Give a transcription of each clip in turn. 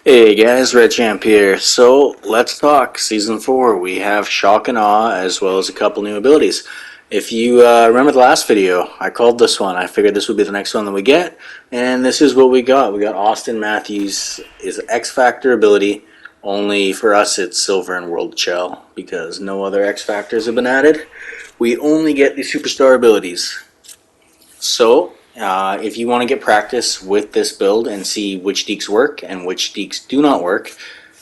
Hey guys, Red Champ here. So let's talk. Season 4, we have Shock and Awe as well as a couple new abilities. If you remember the last video, I called this one. I figured this would be the next one that we get, and this is what we got. We got Austin Matthews' is X Factor ability. Only for us, it's Silver and World Shell because no other X Factors have been added. We only get the superstar abilities. So, if you want to get practice with this build and see which deeks work and which deeks do not work,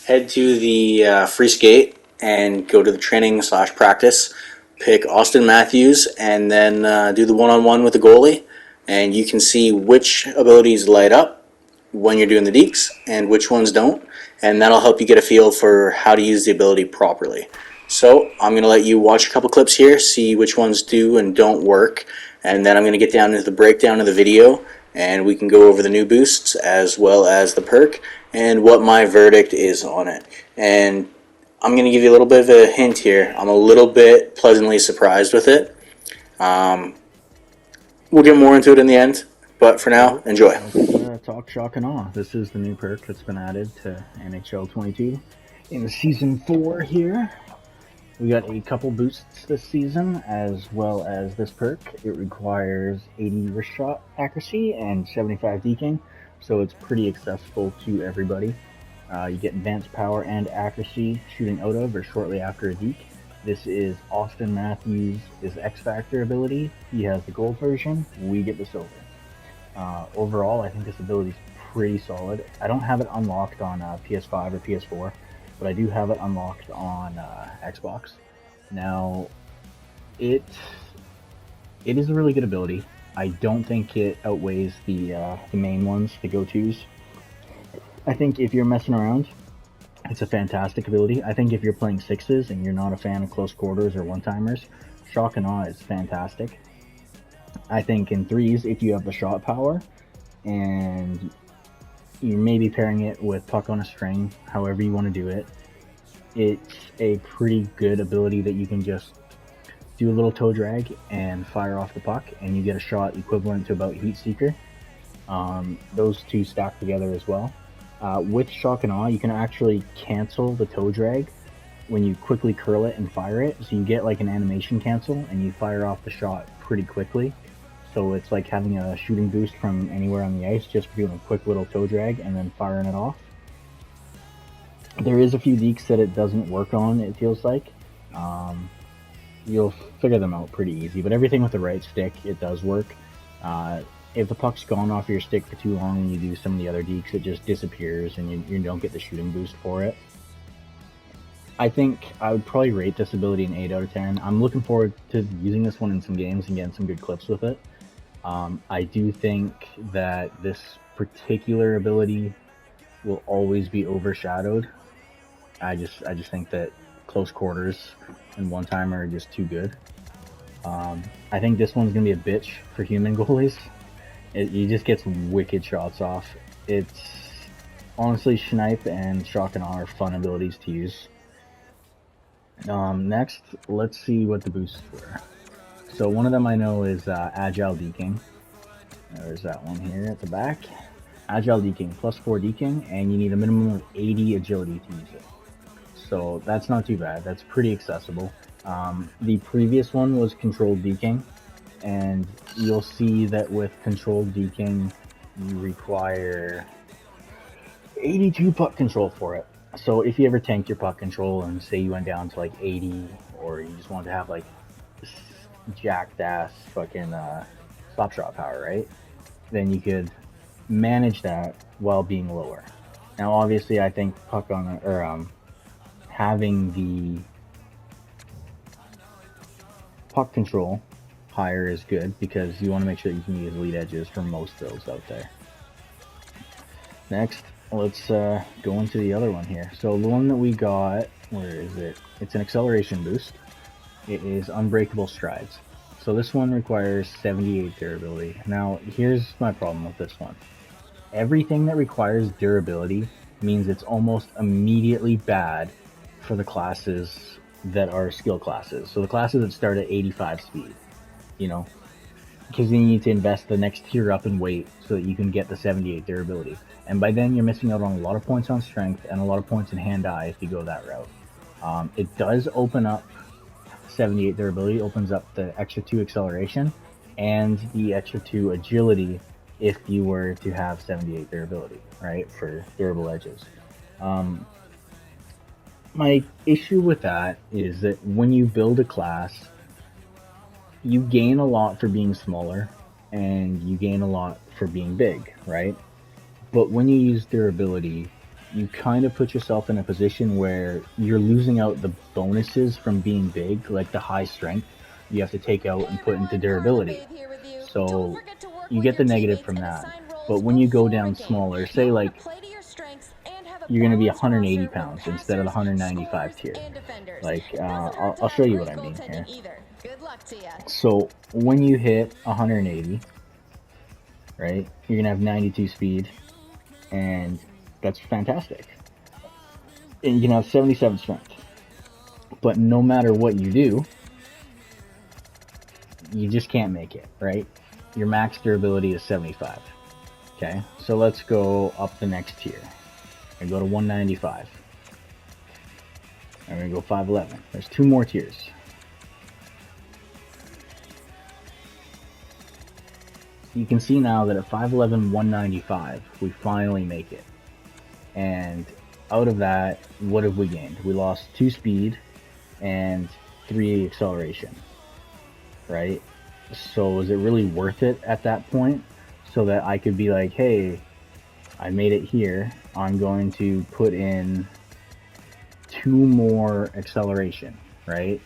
head to the free skate and go to the training/practice. Pick Austin Matthews and then do the one-on-one with the goalie, and you can see which abilities light up when you're doing the deeks and which ones don't, and that'll help you get a feel for how to use the ability properly. So I'm going to let you watch a couple clips here, see which ones do and don't work, and then I'm going to get down into the breakdown of the video, and we can go over the new boosts as well as the perk and what my verdict is on it. And I'm going to give you a little bit of a hint here. I'm a little bit pleasantly surprised with it. We'll get more into it in the end, but for now, enjoy. Let's talk Shock and Awe. This is the new perk that's been added to NHL 22 in Season 4 here. We got a couple boosts this season as well as this perk. It requires 80 wrist shot accuracy and 75 deking, so it's pretty accessible to everybody. You get advanced power and accuracy shooting out of or shortly after a deke. This is Austin Matthews' X Factor ability. He has the gold version, we get the silver. Overall, I think this ability is pretty solid. I don't have it unlocked on PS5 or PS4, but I do have it unlocked on Xbox. Now, it is a really good ability. I don't think it outweighs the main ones, the go-tos. I think if you're messing around, it's a fantastic ability. I think if you're playing sixes and you're not a fan of close quarters or one-timers, Shock and Awe is fantastic. I think in threes, if you have the shot power and you may be pairing it with puck on a string, however you want to do it, it's a pretty good ability that you can just do a little toe drag and fire off the puck, and you get a shot equivalent to about Heat Seeker. Those two stack together as well. With Shock and Awe, you can actually cancel the toe drag when you quickly curl it and fire it, so you get like an animation cancel and you fire off the shot pretty quickly. So it's like having a shooting boost from anywhere on the ice, just for doing a quick little toe drag and then firing it off. There is a few deeks that it doesn't work on, it feels like. You'll figure them out pretty easy, but everything with the right stick, it does work. If the puck's gone off your stick for too long when you do some of the other deeks, it just disappears and you don't get the shooting boost for it. I think I would probably rate this ability an 8 out of 10. I'm looking forward to using this one in some games and getting some good clips with it. I do think that this particular ability will always be overshadowed. I just think that close quarters and one-timer are just too good. I think this one's going to be a bitch for human goalies. He just gets wicked shots off. It's honestly, Schneip and Shock and Awe are fun abilities to use. Next, let's see what the boosts were. So one of them I know is Agile Deking. There's that one here at the back. Agile Deking, plus 4 deking, and you need a minimum of 80 agility to use it. So that's not too bad. That's pretty accessible. The previous one was Controlled Deking, and you'll see that with Controlled Deking, you require 82 puck control for it. So if you ever tanked your puck control and say you went down to like 80, or you just wanted to have like jacked ass fucking slap shot power, right? Then you could manage that while being lower. Now, obviously, I think puck on or having the puck control higher is good because you want to make sure that you can use lead edges for most builds out there. Next, let's go into the other one here. So the one that we got, where is it? It's an acceleration boost. It is Unbreakable Strides. So this one requires 78 durability. Now, here's my problem with this one. Everything that requires durability means it's almost immediately bad for the classes that are skill classes. So the classes that start at 85 speed, you know, because you need to invest the next tier up in weight so that you can get the 78 durability. And by then, you're missing out on a lot of points on strength and a lot of points in hand-eye if you go that route. It does open up 78 durability, opens up the extra 2 acceleration and the extra 2 agility if you were to have 78 durability, right, for durable edges. My issue with that is that when you build a class, you gain a lot for being smaller and you gain a lot for being big, right? But when you use durability, you kind of put yourself in a position where you're losing out the bonuses from being big, like the high strength you have to take out and put into durability. So you get the negative from that. But when you go down smaller, say like you're going to be 180 pounds instead of the 195 tier. Like, I'll show you what I mean here. So when you hit 180, right, you're going to have 92 speed, and that's fantastic. And you can have 77 strength. But no matter what you do, you just can't make it, right? Your max durability is 75. Okay, so let's go up the next tier. I go to 195. I'm gonna go 511. There's 2 more tiers. You can see now that at 511, 195, we finally make it. And out of that, what have we gained? We lost 2 speed and 3 acceleration, right? So is it really worth it at that point? So that I could be like, hey, I made it here. I'm going to put in 2 more acceleration, right?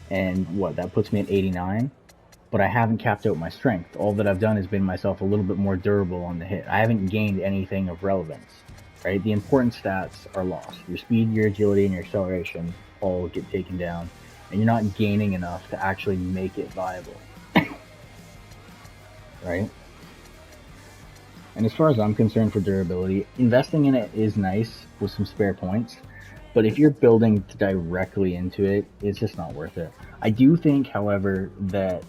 And what, that puts me at 89? But I haven't capped out my strength. All that I've done is been myself a little bit more durable on the hit. I haven't gained anything of relevance, right? The important stats are lost. Your speed, your agility, and your acceleration all get taken down, and you're not gaining enough to actually make it viable, right? And as far as I'm concerned for durability, investing in it is nice with some spare points, but if you're building directly into it, it's just not worth it. I do think, however, that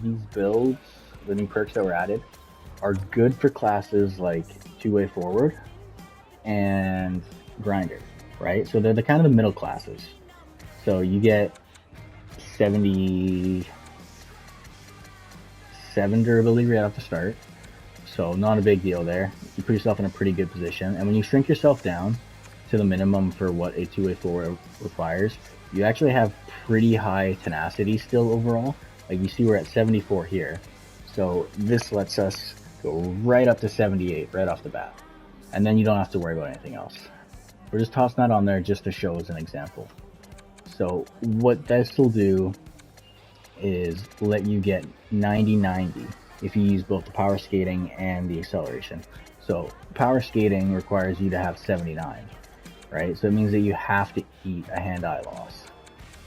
these builds, the new perks that were added, are good for classes like two-way forward and grinder, right? So they're the kind of the middle classes. So you get 77 durability right off the start. So not a big deal there. You put yourself in a pretty good position. And when you shrink yourself down to the minimum for what a two-way forward requires, you actually have pretty high tenacity still overall. Like you see we're at 74 here. So this lets us go right up to 78 right off the bat. And then you don't have to worry about anything else. We're just tossing that on there just to show as an example. So what this will do is let you get 90-90 if you use both the power skating and the acceleration. So power skating requires you to have 79, right? So it means that you have to eat a hand-eye loss.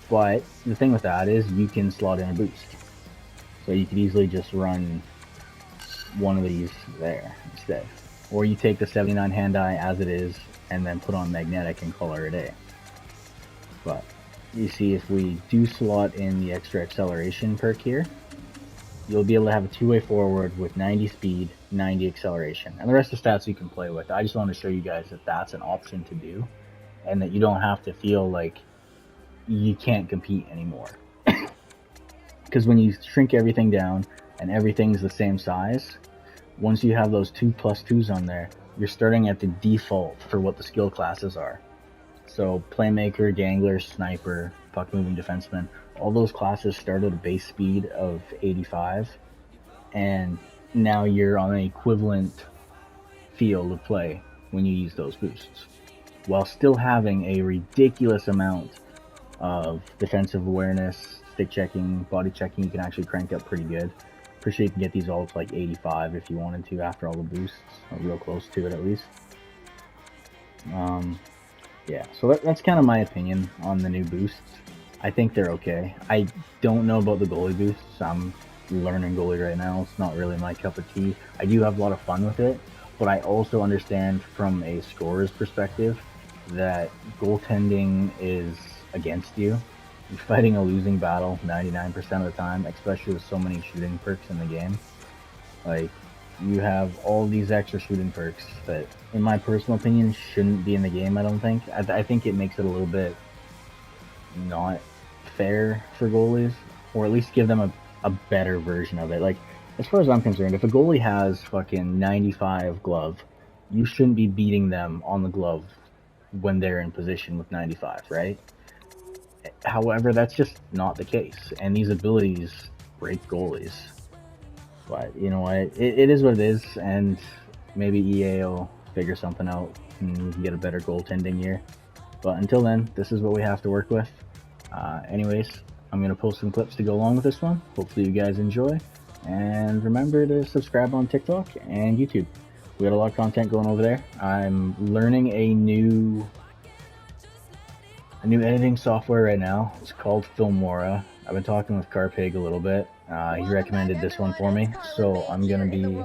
But the thing with that is you can slot in a boost. So you could easily just run one of these there instead. Or you take the 79 hand-eye as it is and then put on magnetic and call it a day. But you see, if we do slot in the extra acceleration perk here, you'll be able to have a two-way forward with 90 speed, 90 acceleration. And the rest of the stats you can play with. I just want to show you guys that that's an option to do and that you don't have to feel like you can't compete anymore. Because when you shrink everything down and everything's the same size, once you have those 2+2s on there, you're starting at the default for what the skill classes are. So playmaker, gangler, sniper, puck moving defenseman, all those classes start at a base speed of 85, and now you're on an equivalent field of play when you use those boosts, while still having a ridiculous amount of defensive awareness, stick checking, body checking. You can actually crank up pretty good. Pretty sure you can get these all to like 85 if you wanted to after all the boosts, or real close to it at least. Yeah, so that's kind of my opinion on the new boosts. I think they're okay. I don't know about the goalie boosts. I'm learning goalie right now. It's not really my cup of tea. I do have a lot of fun with it, but I also understand from a scorer's perspective that goaltending is against you. You're fighting a losing battle 99% of the time, especially with so many shooting perks in the game. Like, you have all these extra shooting perks that, in my personal opinion, shouldn't be in the game, I don't think. I think it makes it a little bit not fair for goalies, or at least give them a better version of it. Like, as far as I'm concerned, if a goalie has fucking 95 glove, you shouldn't be beating them on the glove when they're in position with 95, right? However, that's just not the case, and these abilities break goalies. But you know what? It is what it is, and maybe EA will figure something out and we can get a better goaltending year. But until then, this is what we have to work with. Anyways, I'm going to post some clips to go along with this one. Hopefully you guys enjoy. And remember to subscribe on TikTok and YouTube. We got a lot of content going over there. I'm learning a new editing software right now. It's called Filmora. I've been talking with Carpig a little bit. He recommended this one for me, so I'm going to be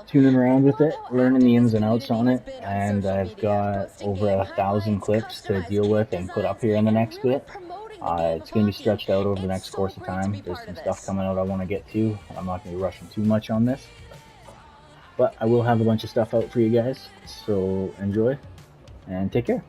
tuning around with it, learning the ins and outs on it, and I've got over 1,000 clips to deal with and put up here in the next bit. It's going to be stretched out over the next course of time. There's some stuff coming out I want to get to. I'm not going to be rushing too much on this, but I will have a bunch of stuff out for you guys, so enjoy and take care.